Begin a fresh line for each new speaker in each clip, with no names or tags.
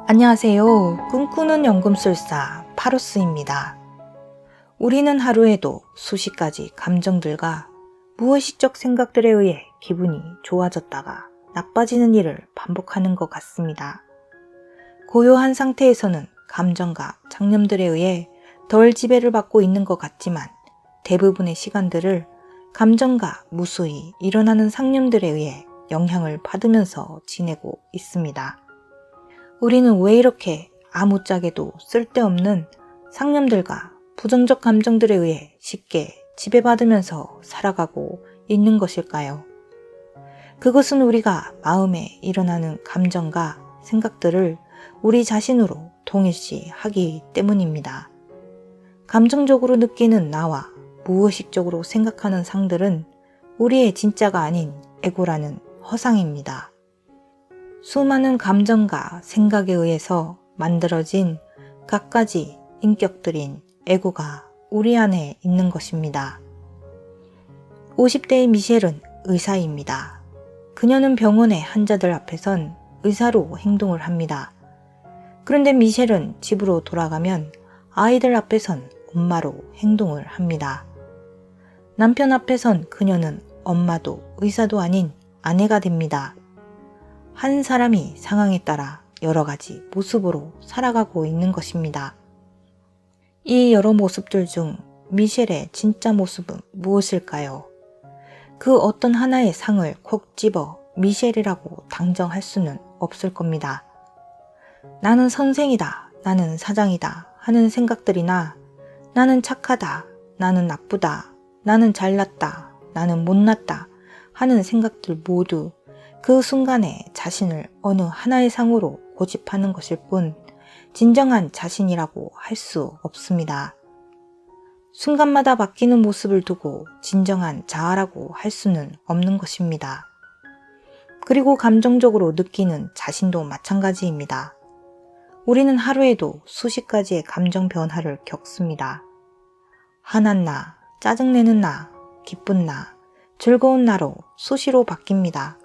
안녕하세요. 꿈꾸는 연금술사 파로스입니다. 우리는 하루에도 수십 가지 감정들과 무의식적 생각들에 의해 기분이 좋아졌다가 나빠지는 일을 반복하는 것 같습니다. 고요한 상태에서는 감정과 잡념들에 의해 덜 지배를 받고 있는 것 같지만 대부분의 시간들을 감정과 무수히 일어나는 상념들에 의해 영향을 받으면서 지내고 있습니다. 우리는 왜 이렇게 아무짝에도 쓸데없는 상념들과 부정적 감정들에 의해 쉽게 지배받으면서 살아가고 있는 것일까요? 그것은 우리가 마음에 일어나는 감정과 생각들을 우리 자신으로 동일시하기 때문입니다. 감정적으로 느끼는 나와 무의식적으로 생각하는 상들은 우리의 진짜가 아닌 에고라는 허상입니다. 수많은 감정과 생각에 의해서 만들어진 갖가지 인격들인 에고가 우리 안에 있는 것입니다. 50대의 미셸은 의사입니다. 그녀는 병원의 환자들 앞에선 의사로 행동을 합니다. 그런데 미셸은 집으로 돌아가면 아이들 앞에선 엄마로 행동을 합니다. 남편 앞에선 그녀는 엄마도 의사도 아닌 아내가 됩니다. 한 사람이 상황에 따라 여러 가지 모습으로 살아가고 있는 것입니다. 이 여러 모습들 중 미셸의 진짜 모습은 무엇일까요? 그 어떤 하나의 상을 콕 집어 미셸이라고 당정할 수는 없을 겁니다. 나는 선생이다, 나는 사장이다 하는 생각들이나 나는 착하다, 나는 나쁘다, 나는 잘났다, 나는 못났다 하는 생각들 모두 그 순간에 자신을 어느 하나의 상으로 고집하는 것일 뿐 진정한 자신이라고 할 수 없습니다. 순간마다 바뀌는 모습을 두고 진정한 자아라고 할 수는 없는 것입니다. 그리고 감정적으로 느끼는 자신도 마찬가지입니다. 우리는 하루에도 수십 가지의 감정 변화를 겪습니다. 화난 나, 짜증내는 나, 기쁜 나, 즐거운 나로 수시로 바뀝니다.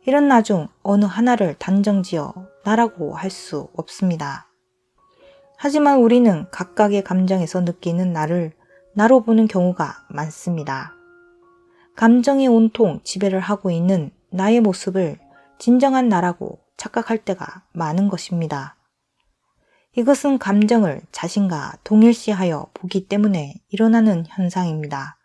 이런 나 중 어느 하나를 단정지어 나라고 할 수 없습니다. 하지만 우리는 각각의 감정에서 느끼는 나를 나로 보는 경우가 많습니다. 감정이 온통 지배를 하고 있는 나의 모습을 진정한 나라고 착각할 때가 많은 것입니다. 이것은 감정을 자신과 동일시하여 보기 때문에 일어나는 현상입니다.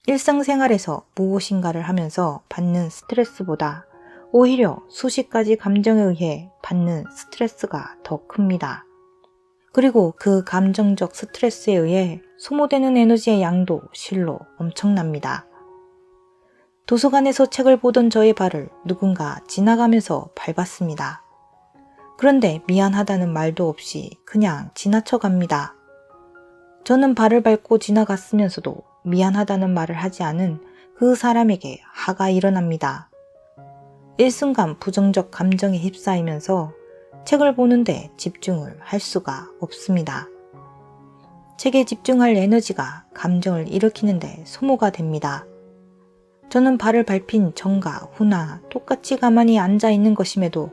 일상생활에서 무엇인가를 하면서 받는 스트레스보다 오히려 수십 가지 감정에 의해 받는 스트레스가 더 큽니다. 그리고 그 감정적 스트레스에 의해 소모되는 에너지의 양도 실로 엄청납니다. 도서관에서 책을 보던 저의 발을 누군가 지나가면서 밟았습니다. 그런데 미안하다는 말도 없이 그냥 지나쳐 갑니다. 저는 발을 밟고 지나갔으면서도 미안하다는 말을 하지 않은 그 사람에게 화가 일어납니다. 일순간 부정적 감정에 휩싸이면서 책을 보는데 집중을 할 수가 없습니다. 책에 집중할 에너지가 감정을 일으키는데 소모가 됩니다. 저는 발을 밟힌 전과 후나 똑같이 가만히 앉아 있는 것임에도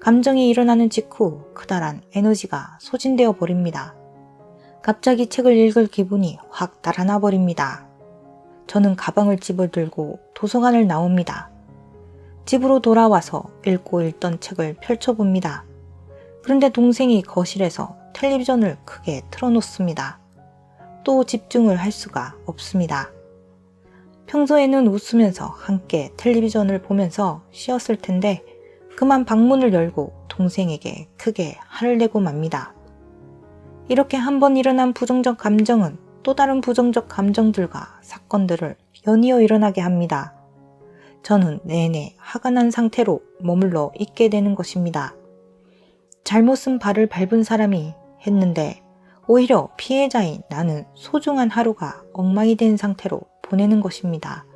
감정이 일어나는 직후 크다란 에너지가 소진되어 버립니다. 갑자기 책을 읽을 기분이 확 달아나 버립니다. 저는 가방을 집어들고 도서관을 나옵니다. 집으로 돌아와서 읽고 있던 책을 펼쳐봅니다. 그런데 동생이 거실에서 텔레비전을 크게 틀어놓습니다. 또 집중을 할 수가 없습니다. 평소에는 웃으면서 함께 텔레비전을 보면서 쉬었을 텐데 그만 방문을 열고 동생에게 크게 화를 내고 맙니다. 이렇게 한 번 일어난 부정적 감정은 또 다른 부정적 감정들과 사건들을 연이어 일어나게 합니다. 저는 내내 화가 난 상태로 머물러 있게 되는 것입니다. 잘못은 발을 밟은 사람이 했는데 오히려 피해자인 나는 소중한 하루가 엉망이 된 상태로 보내는 것입니다.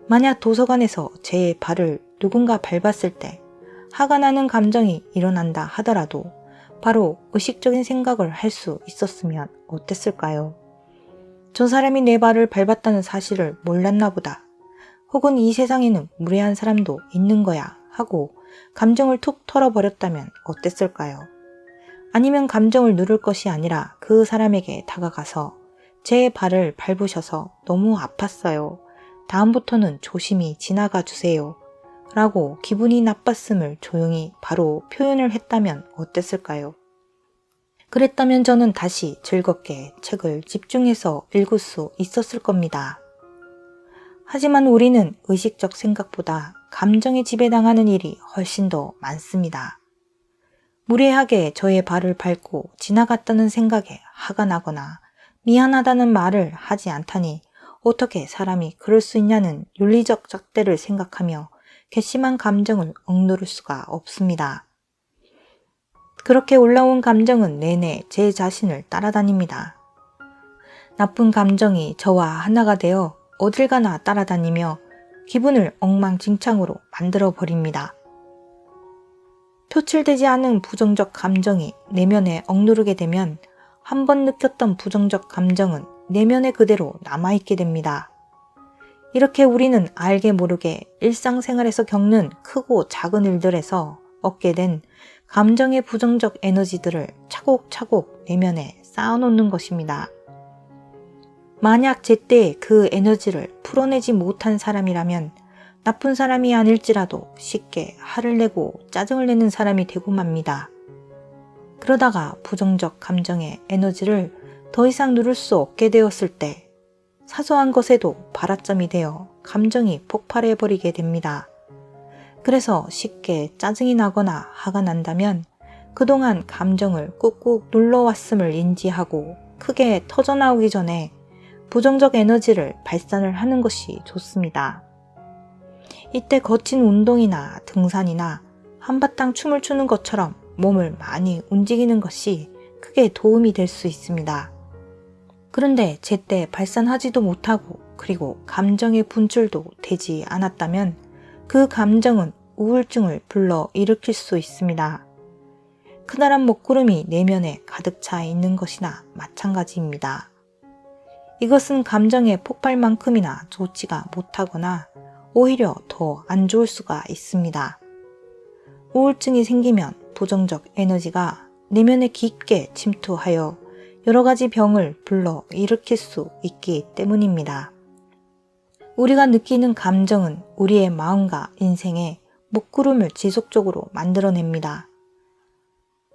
만약 도서관에서 제 발을 누군가 밟았을 때 화가 나는 감정이 일어난다 하더라도 바로 의식적인 생각을 할 수 있었으면 어땠을까요? 저 사람이 내 발을 밟았다는 사실을 몰랐나 보다. 혹은 이 세상에는 무례한 사람도 있는 거야 하고 감정을 툭 털어버렸다면 어땠을까요? 아니면 감정을 누를 것이 아니라 그 사람에게 다가가서 제 발을 밟으셔서 너무 아팠어요. 다음부터는 조심히 지나가 주세요. 라고 기분이 나빴음을 조용히 바로 표현을 했다면 어땠을까요? 그랬다면 저는 다시 즐겁게 책을 집중해서 읽을 수 있었을 겁니다. 하지만 우리는 의식적 생각보다 감정에 지배당하는 일이 훨씬 더 많습니다. 무례하게 저의 발을 밟고 지나갔다는 생각에 화가 나거나 미안하다는 말을 하지 않다니 어떻게 사람이 그럴 수 있냐는 윤리적 잣대를 생각하며 괘씸한 감정을 억누를 수가 없습니다. 그렇게 올라온 감정은 내내 제 자신을 따라다닙니다. 나쁜 감정이 저와 하나가 되어 어딜 가나 따라다니며 기분을 엉망진창으로 만들어버립니다. 표출되지 않은 부정적 감정이 내면에 억누르게 되면 한 번 느꼈던 부정적 감정은 내면에 그대로 남아있게 됩니다. 이렇게 우리는 알게 모르게 일상생활에서 겪는 크고 작은 일들에서 얻게 된 감정의 부정적 에너지들을 차곡차곡 내면에 쌓아놓는 것입니다. 만약 제때 그 에너지를 풀어내지 못한 사람이라면 나쁜 사람이 아닐지라도 쉽게 화를 내고 짜증을 내는 사람이 되고 맙니다. 그러다가 부정적 감정의 에너지를 더 이상 누를 수 없게 되었을 때 사소한 것에도 발화점이 되어 감정이 폭발해버리게 됩니다. 그래서 쉽게 짜증이 나거나 화가 난다면 그동안 감정을 꾹꾹 눌러왔음을 인지하고 크게 터져나오기 전에 부정적 에너지를 발산을 하는 것이 좋습니다. 이때 거친 운동이나 등산이나 한바탕 춤을 추는 것처럼 몸을 많이 움직이는 것이 크게 도움이 될 수 있습니다. 그런데 제때 발산하지도 못하고 그리고 감정의 분출도 되지 않았다면 그 감정은 우울증을 불러 일으킬 수 있습니다. 크다란 먹구름이 내면에 가득 차 있는 것이나 마찬가지입니다. 이것은 감정의 폭발만큼이나 좋지가 못하거나 오히려 더 안 좋을 수가 있습니다. 우울증이 생기면 부정적 에너지가 내면에 깊게 침투하여 여러 가지 병을 불러 일으킬 수 있기 때문입니다. 우리가 느끼는 감정은 우리의 마음과 인생에 먹구름을 지속적으로 만들어냅니다.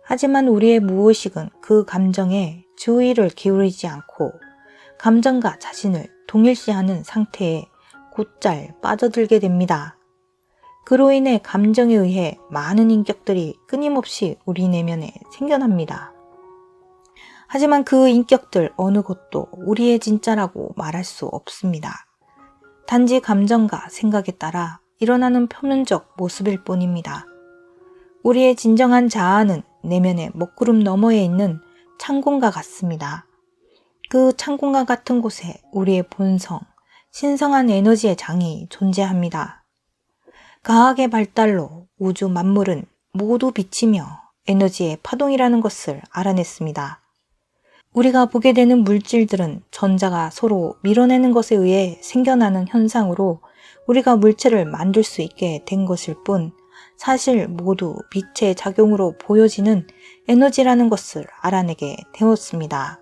하지만 우리의 무의식은 그 감정에 주의를 기울이지 않고 감정과 자신을 동일시하는 상태에 곧잘 빠져들게 됩니다. 그로 인해 감정에 의해 많은 인격들이 끊임없이 우리 내면에 생겨납니다. 하지만 그 인격들 어느 것도 우리의 진짜라고 말할 수 없습니다. 단지 감정과 생각에 따라 일어나는 표면적 모습일 뿐입니다. 우리의 진정한 자아는 내면의 먹구름 너머에 있는 창공과 같습니다. 그 창공과 같은 곳에 우리의 본성, 신성한 에너지의 장이 존재합니다. 과학의 발달로 우주 만물은 모두 빛이며 에너지의 파동이라는 것을 알아냈습니다. 우리가 보게 되는 물질들은 전자가 서로 밀어내는 것에 의해 생겨나는 현상으로 우리가 물체를 만들 수 있게 된 것일 뿐 사실 모두 빛의 작용으로 보여지는 에너지라는 것을 알아내게 되었습니다.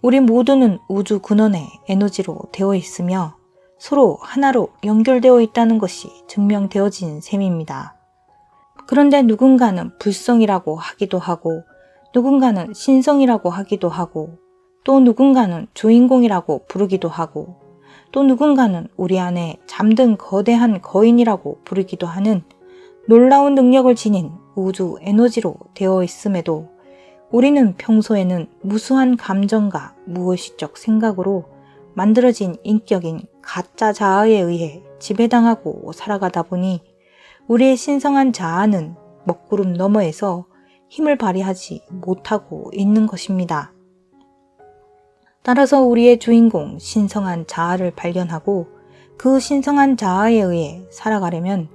우리 모두는 우주 근원의 에너지로 되어 있으며 서로 하나로 연결되어 있다는 것이 증명되어진 셈입니다. 그런데 누군가는 불성이라고 하기도 하고 누군가는 신성이라고 하기도 하고 또 누군가는 주인공이라고 부르기도 하고 또 누군가는 우리 안에 잠든 거대한 거인이라고 부르기도 하는 놀라운 능력을 지닌 우주 에너지로 되어 있음에도 우리는 평소에는 무수한 감정과 무의식적 생각으로 만들어진 인격인 가짜 자아에 의해 지배당하고 살아가다 보니 우리의 신성한 자아는 먹구름 너머에서 힘을 발휘하지 못하고 있는 것입니다. 따라서 우리의 주인공 신성한 자아를 발견하고 그 신성한 자아에 의해 살아가려면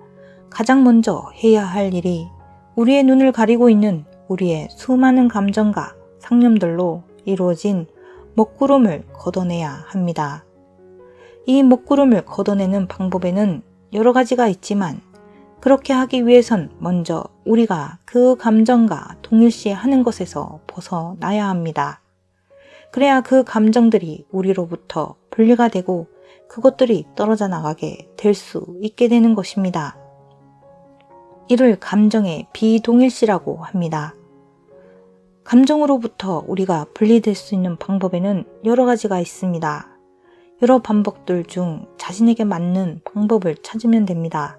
가장 먼저 해야 할 일이 우리의 눈을 가리고 있는 우리의 수많은 감정과 상념들로 이루어진 먹구름을 걷어내야 합니다. 이 먹구름을 걷어내는 방법에는 여러 가지가 있지만 그렇게 하기 위해선 먼저 우리가 그 감정과 동일시하는 것에서 벗어나야 합니다. 그래야 그 감정들이 우리로부터 분리가 되고 그것들이 떨어져 나가게 될 수 있게 되는 것입니다. 이를 감정의 비동일시라고 합니다. 감정으로부터 우리가 분리될 수 있는 방법에는 여러 가지가 있습니다. 여러 방법들 중 자신에게 맞는 방법을 찾으면 됩니다.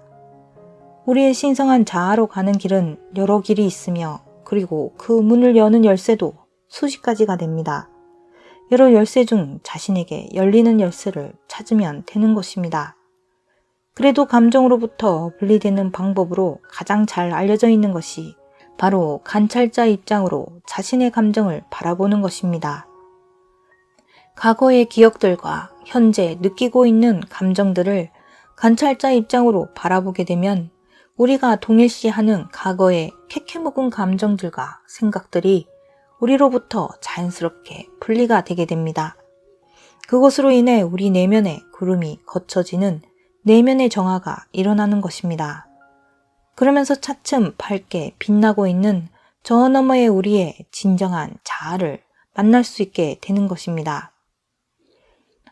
우리의 신성한 자아로 가는 길은 여러 길이 있으며 그리고 그 문을 여는 열쇠도 수십 가지가 됩니다. 여러 열쇠 중 자신에게 열리는 열쇠를 찾으면 되는 것입니다. 그래도 감정으로부터 분리되는 방법으로 가장 잘 알려져 있는 것이 바로 관찰자 입장으로 자신의 감정을 바라보는 것입니다. 과거의 기억들과 현재 느끼고 있는 감정들을 관찰자 입장으로 바라보게 되면 우리가 동일시하는 과거의 캐캐묵은 감정들과 생각들이 우리로부터 자연스럽게 분리가 되게 됩니다. 그것으로 인해 우리 내면의 구름이 걷혀지는 내면의 정화가 일어나는 것입니다. 그러면서 차츰 밝게 빛나고 있는 저 너머의 우리의 진정한 자아를 만날 수 있게 되는 것입니다.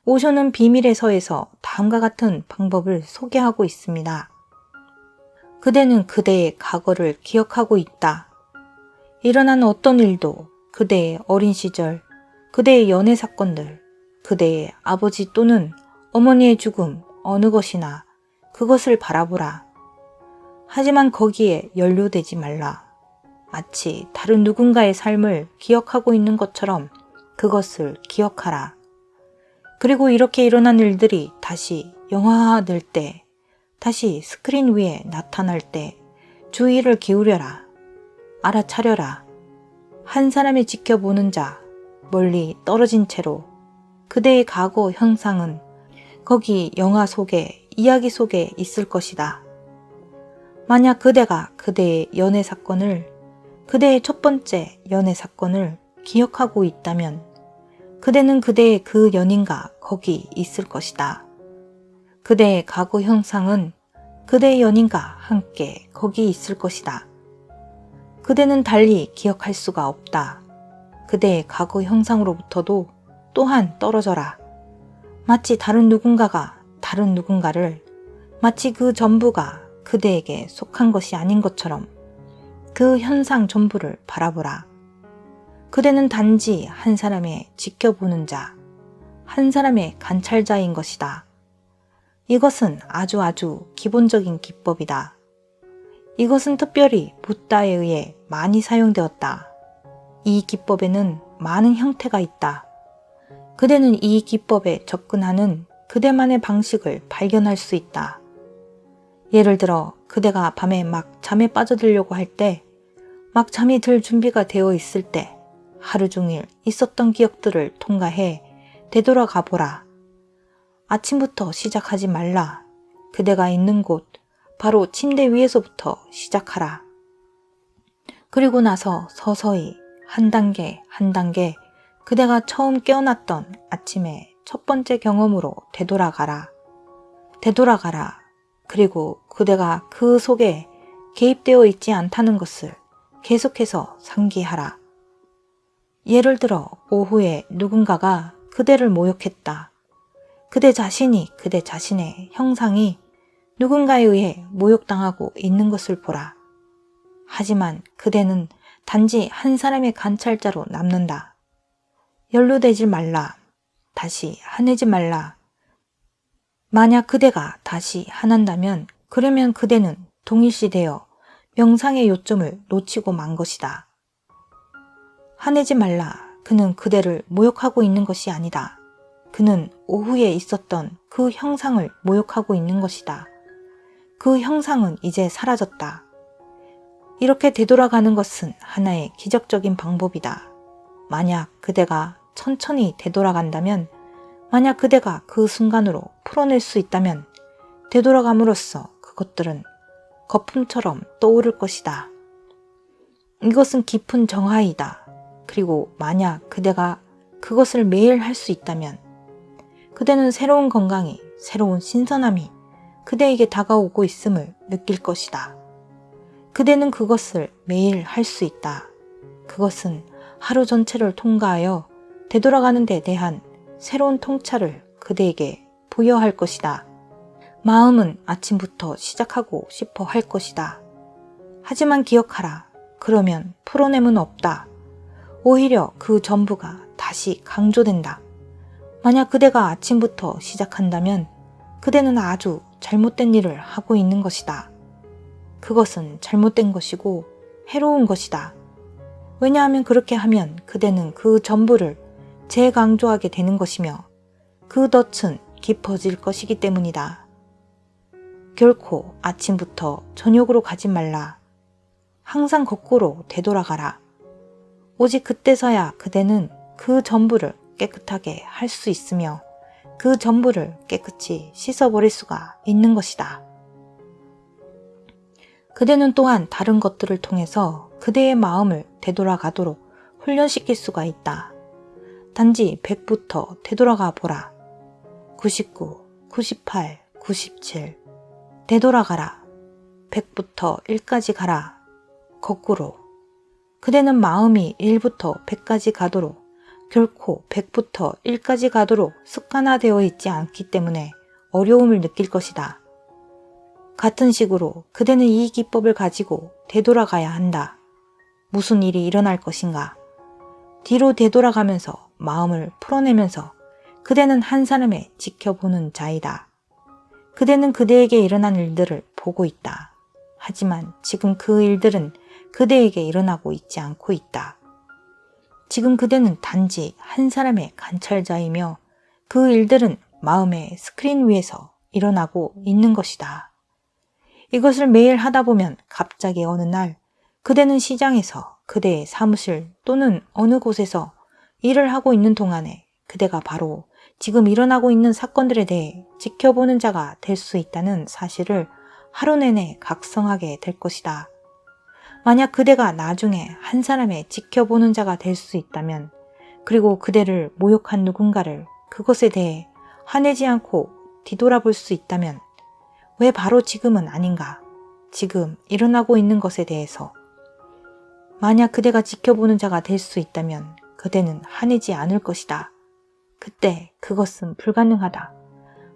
오쇼는 비밀의 서에서 다음과 같은 방법을 소개하고 있습니다. 그대는 그대의 과거를 기억하고 있다. 일어난 어떤 일도 그대의 어린 시절, 그대의 연애 사건들, 그대의 아버지 또는 어머니의 죽음, 어느 것이나 그것을 바라보라. 하지만 거기에 연루되지 말라. 마치 다른 누군가의 삶을 기억하고 있는 것처럼 그것을 기억하라. 그리고 이렇게 일어난 일들이 다시 영화화될 때, 다시 스크린 위에 나타날 때 주의를 기울여라. 알아차려라. 한 사람이 지켜보는 자, 멀리 떨어진 채로 그대의 과거 형상은 거기 영화 속에, 이야기 속에 있을 것이다. 만약 그대가 그대의 연애 사건을, 그대의 첫 번째 연애 사건을 기억하고 있다면 그대는 그대의 그 연인과 거기 있을 것이다. 그대의 과거 형상은 그대의 연인과 함께 거기 있을 것이다. 그대는 달리 기억할 수가 없다. 그대의 과거 형상으로부터도 또한 떨어져라. 마치 다른 누군가가 다른 누군가를, 마치 그 전부가 그대에게 속한 것이 아닌 것처럼 그 현상 전부를 바라보라. 그대는 단지 한 사람의 지켜보는 자, 한 사람의 관찰자인 것이다. 이것은 아주 기본적인 기법이다. 이것은 특별히 부다에 의해 많이 사용되었다. 이 기법에는 많은 형태가 있다. 그대는 이 기법에 접근하는 그대만의 방식을 발견할 수 있다. 예를 들어 그대가 밤에 막 잠에 빠져들려고 할 때, 막 잠이 들 준비가 되어 있을 때 하루 종일 있었던 기억들을 통과해 되돌아가 보라. 아침부터 시작하지 말라. 그대가 있는 곳, 바로 침대 위에서부터 시작하라. 그리고 나서 서서히 한 단계 한 단계 그대가 처음 깨어났던 아침의 첫 번째 경험으로 되돌아가라. 되돌아가라. 그리고 그대가 그 속에 개입되어 있지 않다는 것을 계속해서 상기하라. 예를 들어 오후에 누군가가 그대를 모욕했다. 그대 자신이, 그대 자신의 형상이 누군가에 의해 모욕당하고 있는 것을 보라. 하지만 그대는 단지 한 사람의 관찰자로 남는다. 연루되지 말라. 다시 화내지 말라. 만약 그대가 다시 화난다면 그러면 그대는 동일시되어 명상의 요점을 놓치고 만 것이다. 화내지 말라. 그는 그대를 모욕하고 있는 것이 아니다. 그는 오후에 있었던 그 형상을 모욕하고 있는 것이다. 그 형상은 이제 사라졌다. 이렇게 되돌아가는 것은 하나의 기적적인 방법이다. 만약 그대가 천천히 되돌아간다면, 만약 그대가 그 순간으로 풀어낼 수 있다면 되돌아감으로써 그것들은 거품처럼 떠오를 것이다. 이것은 깊은 정화이다. 그리고 만약 그대가 그것을 매일 할 수 있다면 그대는 새로운 건강이, 새로운 신선함이 그대에게 다가오고 있음을 느낄 것이다. 그대는 그것을 매일 할 수 있다. 그것은 하루 전체를 통과하여 되돌아가는 데 대한 새로운 통찰을 그대에게 부여할 것이다. 마음은 아침부터 시작하고 싶어 할 것이다. 하지만 기억하라. 그러면 풀어냄은 없다. 오히려 그 전부가 다시 강조된다. 만약 그대가 아침부터 시작한다면 그대는 아주 잘못된 일을 하고 있는 것이다. 그것은 잘못된 것이고 해로운 것이다. 왜냐하면 그렇게 하면 그대는 그 전부를 재강조하게 되는 것이며 그 덫은 깊어질 것이기 때문이다. 결코 아침부터 저녁으로 가지 말라. 항상 거꾸로 되돌아가라. 오직 그때서야 그대는 그 전부를 깨끗하게 할 수 있으며 그 전부를 깨끗이 씻어버릴 수가 있는 것이다. 그대는 또한 다른 것들을 통해서 그대의 마음을 되돌아가도록 훈련시킬 수가 있다. 단지 100부터 되돌아가 보라. 99, 98, 97 되돌아가라. 100부터 1까지 가라. 거꾸로. 그대는 마음이 1부터 100까지 가도록 결코 100부터 1까지 가도록 습관화되어 있지 않기 때문에 어려움을 느낄 것이다. 같은 식으로 그대는 이 기법을 가지고 되돌아가야 한다. 무슨 일이 일어날 것인가? 뒤로 되돌아가면서 마음을 풀어내면서 그대는 한 사람의 지켜보는 자이다. 그대는 그대에게 일어난 일들을 보고 있다. 하지만 지금 그 일들은 그대에게 일어나고 있지 않고 있다. 지금 그대는 단지 한 사람의 관찰자이며 그 일들은 마음의 스크린 위에서 일어나고 있는 것이다. 이것을 매일 하다 보면 갑자기 어느 날 그대는 시장에서 그대의 사무실 또는 어느 곳에서 일을 하고 있는 동안에 그대가 바로 지금 일어나고 있는 사건들에 대해 지켜보는 자가 될 수 있다는 사실을 하루 내내 각성하게 될 것이다. 만약 그대가 나중에 한 사람의 지켜보는 자가 될 수 있다면 그리고 그대를 모욕한 누군가를 그것에 대해 화내지 않고 뒤돌아볼 수 있다면 왜 바로 지금은 아닌가? 지금 일어나고 있는 것에 대해서 만약 그대가 지켜보는 자가 될 수 있다면 그대는 화내지 않을 것이다. 그때 그것은 불가능하다.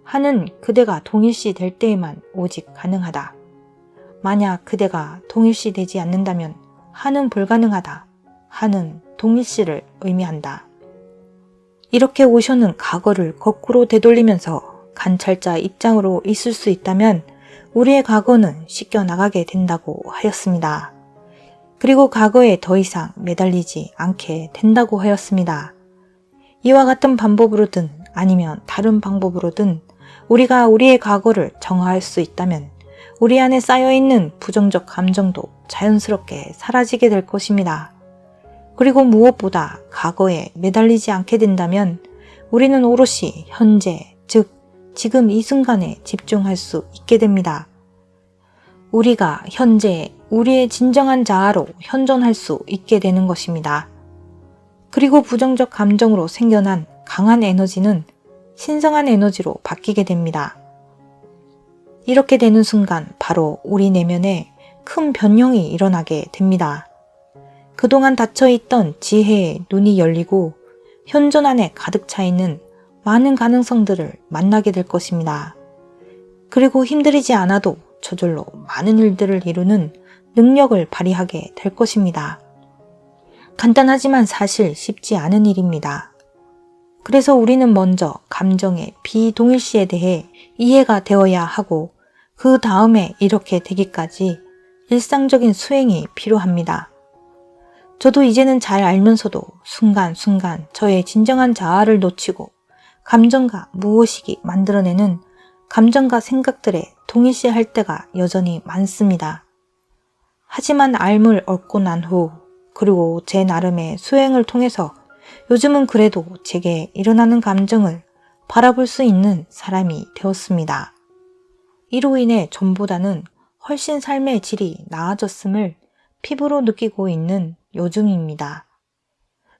화는 그대가 동일시 될 때에만 오직 가능하다. 만약 그대가 동일시 되지 않는다면 화는 불가능하다. 화는 동일시를 의미한다. 이렇게 오셔는 과거를 거꾸로 되돌리면서 관찰자 입장으로 있을 수 있다면 우리의 과거는 씻겨 나가게 된다고 하였습니다. 그리고 과거에 더 이상 매달리지 않게 된다고 하였습니다. 이와 같은 방법으로든 아니면 다른 방법으로든 우리가 우리의 과거를 정화할 수 있다면 우리 안에 쌓여있는 부정적 감정도 자연스럽게 사라지게 될 것입니다. 그리고 무엇보다 과거에 매달리지 않게 된다면 우리는 오롯이 현재, 즉 지금 이 순간에 집중할 수 있게 됩니다. 우리가 현재 우리의 진정한 자아로 현존할 수 있게 되는 것입니다. 그리고 부정적 감정으로 생겨난 강한 에너지는 신성한 에너지로 바뀌게 됩니다. 이렇게 되는 순간 바로 우리 내면에 큰 변형이 일어나게 됩니다. 그동안 닫혀있던 지혜의 눈이 열리고 현존 안에 가득 차 있는 많은 가능성들을 만나게 될 것입니다. 그리고 힘들이지 않아도 저절로 많은 일들을 이루는 능력을 발휘하게 될 것입니다. 간단하지만 사실 쉽지 않은 일입니다. 그래서 우리는 먼저 감정의 비동일시에 대해 이해가 되어야 하고 그 다음에 이렇게 되기까지 일상적인 수행이 필요합니다. 저도 이제는 잘 알면서도 순간순간 저의 진정한 자아를 놓치고 감정과 무의식이 만들어내는 감정과 생각들에 동일시할 때가 여전히 많습니다. 하지만 알물 얻고 난 후 그리고 제 나름의 수행을 통해서 요즘은 그래도 제게 일어나는 감정을 바라볼 수 있는 사람이 되었습니다. 이로 인해 전보다는 훨씬 삶의 질이 나아졌음을 피부로 느끼고 있는 요즘입니다.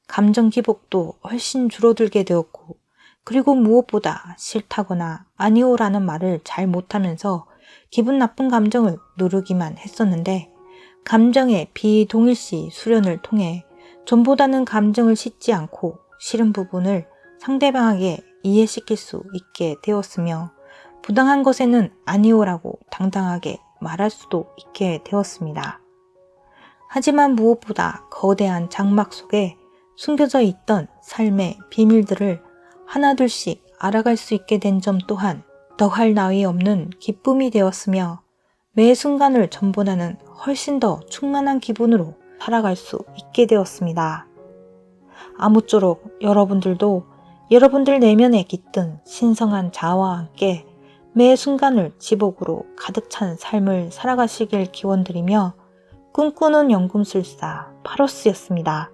감정 기복도 훨씬 줄어들게 되었고 그리고 무엇보다 싫다거나 아니오라는 말을 잘 못하면서 기분 나쁜 감정을 누르기만 했었는데, 감정의 비동일시 수련을 통해 전보다는 감정을 싣지 않고 싫은 부분을 상대방에게 이해시킬 수 있게 되었으며, 부당한 것에는 아니오라고 당당하게 말할 수도 있게 되었습니다. 하지만 무엇보다 거대한 장막 속에 숨겨져 있던 삶의 비밀들을 하나둘씩 알아갈 수 있게 된 점 또한 더할 나위 없는 기쁨이 되었으며, 매 순간을 전보다는 훨씬 더 충만한 기분으로 살아갈 수 있게 되었습니다. 아무쪼록 여러분들도 여러분들 내면에 깃든 신성한 자아와 함께 매 순간을 지복으로 가득 찬 삶을 살아가시길 기원드리며, 꿈꾸는 연금술사 파로스였습니다.